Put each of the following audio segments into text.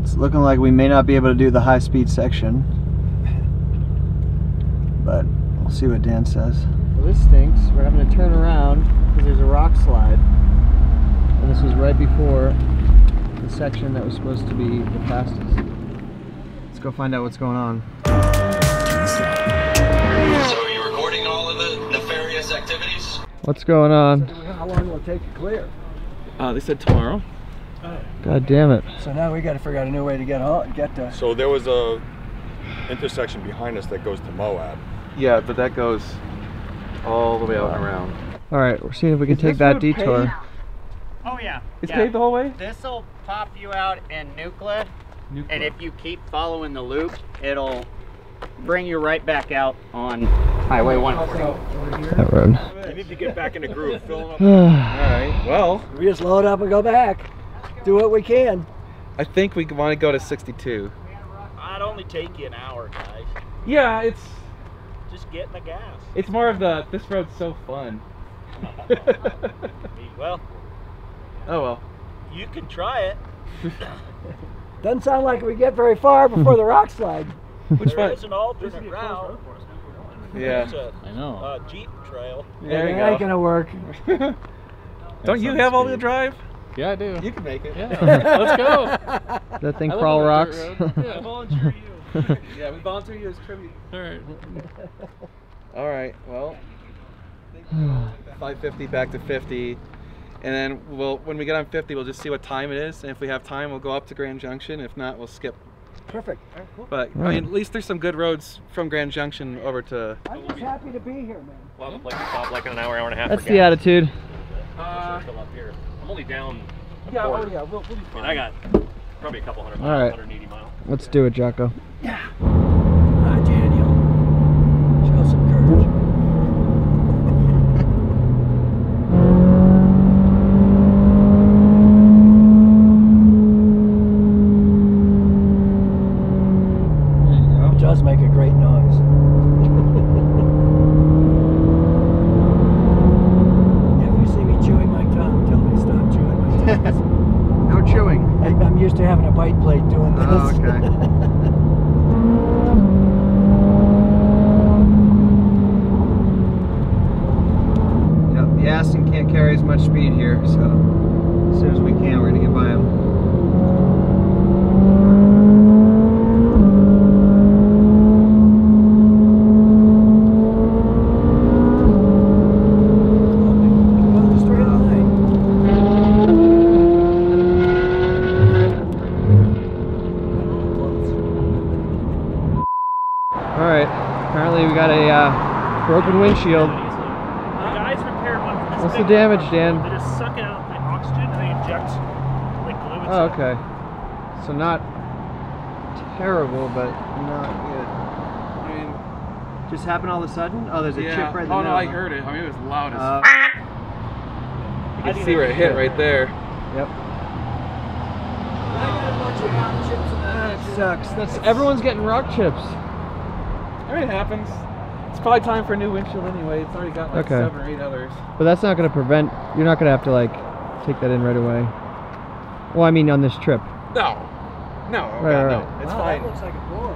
It's looking like we may not be able to do the high-speed section, but we'll see what Dan says. Well, this stinks. We're having to turn around because there's a rock slide, and this was right before the section that was supposed to be the fastest. Let's go find out what's going on. So are you recording all of the nefarious activities? What's going on? How long will it take to clear? They said tomorrow. God damn it. So now we got to figure out a new way to get to. So there was a intersection behind us that goes to Moab. Yeah, but that goes all the way out and around. Alright, we're seeing if we can take that detour. Paved? Oh yeah. It's paved the whole way? This'll pop you out in Nuclear, and if you keep following the loop, it'll bring you right back out on Highway 140. That road. You need to get back in the groove, filling up. Alright, well, We just load up and go back. Do what we can. I think we want to go to 62. I'd only take you an hour, guys. Yeah, it's Just get in the gas. more of the, this road's so fun. Well, Oh well. you can try it. Doesn't sound like we get very far before the rock slide. Which There one? is an alternate route. Yeah. It's a I know. Jeep trail. There you It ain't go. gonna work. Don't you have all-wheel drive? Yeah, I do. You can make it. Yeah, let's go. That thing I live crawl on a rocks. dirt road. I volunteer you. Yeah, we volunteer you as tribute. All right. Alright, well, 550 back to 50, and then when we get on 50, we'll just see what time it is, and if we have time, we'll go up to Grand Junction. If not, we'll skip. Perfect. But I mean, at least there's some good roads from Grand Junction over to. I'm just happy to be here, man. Well, like stop like in an hour and a half. That's the attitude. Still up here. I'm only down. Yeah, quarter. oh yeah, we'll be I mean, fine. I got probably a couple hundred miles, All right. 180 miles. Let's do it, Jocko. Ah, Daniel. Show some courage. It does make a great noise. If you see me chewing my tongue, tell me to stop chewing my tongue. No chewing. I'm used to having a bite plate doing this. Oh, okay. Yep, the Aston can't carry as much speed here, so as soon as we can, we're gonna get by him. Go the straight line. Alright, apparently we got a broken windshield. The guys repaired one from this What's the big damage, one. Dan? They just suck it out the oxygen and they inject like glue Oh, inside. okay. So not terrible, but not good. I mean, Just happened all of a sudden? Oh, there's a yeah. chip right in the Oh no, middle. I heard it. I mean, it was loud as. Uh, You can see where it hit right there. Yep. That sucks. Everyone's getting rock chips. I mean, it happens. It's probably time for a new windshield anyway. It's already got like Okay. 7 or 8 others. But that's not going to prevent, you're not going to have to like take that in right away. Well, I mean on this trip. No. No. Right, God, right. no. It's Wow, fine. that looks like a blower.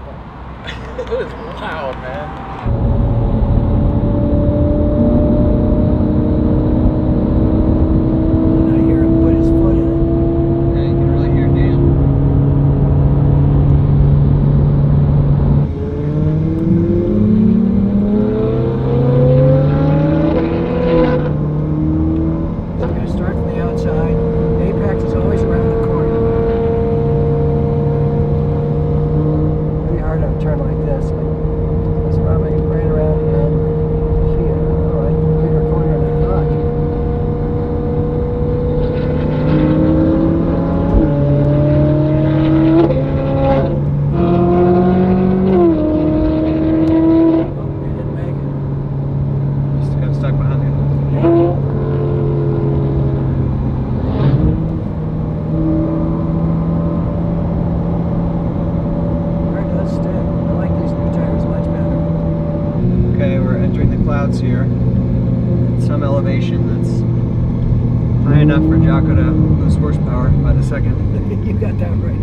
It was loud, man. And I hear him put his foot in it. Yeah, you can really hear Dan. We're going to start from the outside. Apex is always around the corner. Pretty hard to turn like this, but it's probably right around in here. Oh, it's a bigger corner than I thought. Oh, we didn't make it. Just got stuck behind the. Where does stick? I like these new tires much better. Okay, we're entering the clouds here. At some elevation that's high enough for Jocko to lose horsepower by the second. You got that right.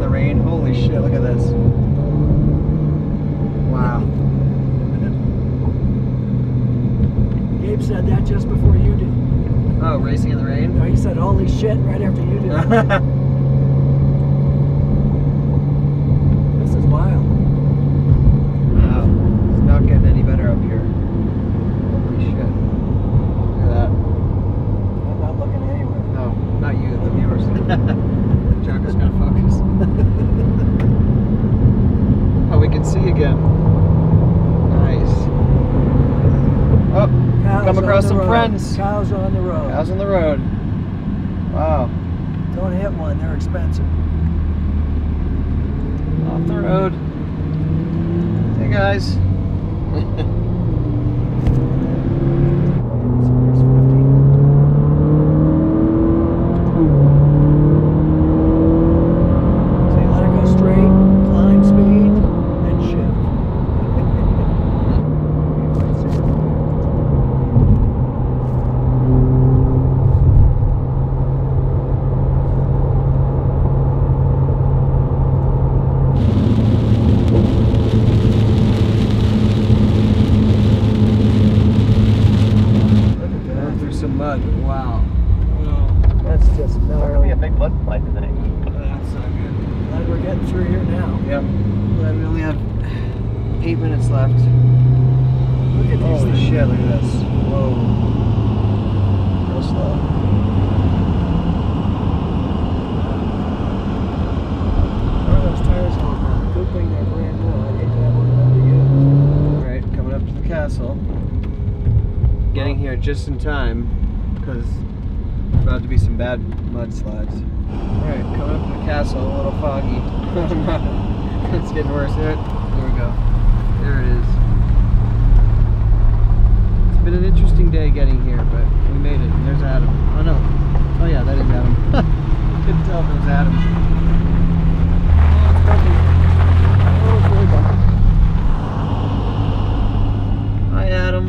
in the rain. Holy shit, look at this. Wow. Gabe said that just before you did. Oh, racing in the rain? No, he said holy shit right after you did. This is wild. Wow. It's not getting any better up here. Holy shit. Look at that. I'm not looking anywhere. No, not you, the viewers. Jack is gonna focus. Oh, we can see again. Nice. Oh, Cows come across on the some road. friends. Cows on the road. Cows on the road. Wow. Don't hit one, they're expensive. Off the road. Hey guys. Here's 50. So you let it go straight, climb speed, then shift. Going through some mud. Wow. That's just gnarly. big blood supply today. That's so good. Glad we're getting through here now. Yep. Glad we only have 8 minutes left. Look at these Holy things. shit, look at this. Whoa. Real slow. How are those tires all good thing they're brand new. I hate to have one of them to use. Alright, coming up to the castle. Getting here just in time because there's about to be some bad mudslides. Alright, coming up to the castle, a little foggy. It's getting worse. There we go. There it is. It's been an interesting day getting here, but we made it. And there's Adam. Oh no. Oh yeah, that is Adam. Couldn't tell if it was Adam. Oh, it's bumpy. Oh, it's really bumpy. Hi, Adam.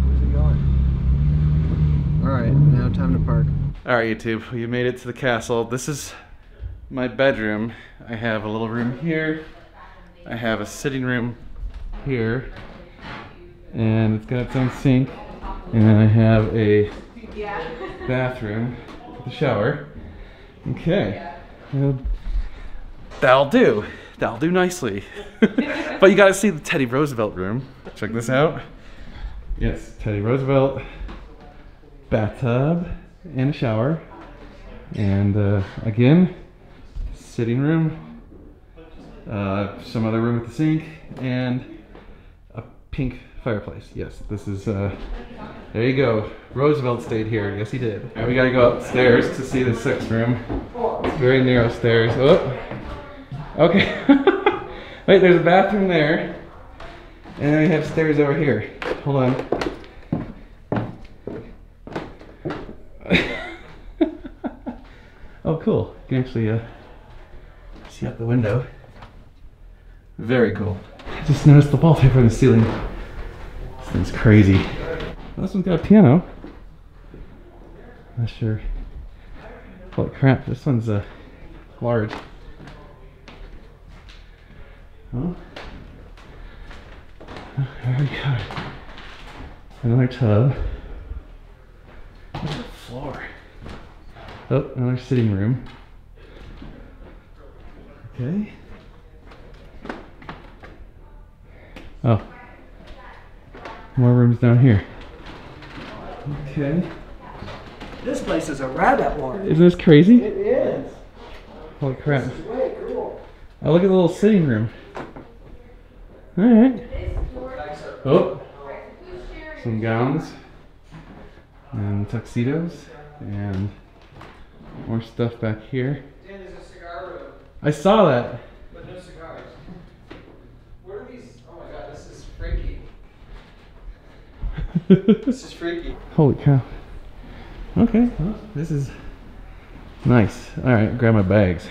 Where's it going? Alright, now time to park. All right, YouTube, we made it to the castle. This is my bedroom. I have a little room here. I have a sitting room here. And it's got its own sink. And then I have a bathroom with a shower. Okay. Well, that'll do. That'll do nicely. But you gotta see the Teddy Roosevelt room. Check this out. Yes, Teddy Roosevelt. Bathtub and a shower, and again, sitting room, some other room with the sink, and a pink fireplace. Yes, this is, there you go. Roosevelt stayed here. Yes, he did. And we gotta go upstairs to see the sixth room. It's very narrow stairs. Oh, okay. Wait, there's a bathroom there, and then we have stairs over here. Hold on. Oh, cool. You can actually see out the window. Very cool. I just noticed the wallpaper on the ceiling. This thing's crazy. Well, this one's got a piano. Not sure. Holy crap, this one's large. Oh. There we go. Another tub. Look at the floor. Oh, another sitting room. Okay. Oh. More rooms down here. Okay. This place is a rabbit warren. Isn't this crazy? It is. Holy crap. It's way cool. Oh, look at the little sitting room. Alright. Oh. Some gowns. And tuxedos. And more stuff back here. Dan, there's a cigar room, I saw that. but no cigars. What are these? Oh my god, this is freaky. This is freaky. Holy cow. Okay, well, this is nice. Alright, grab my bags.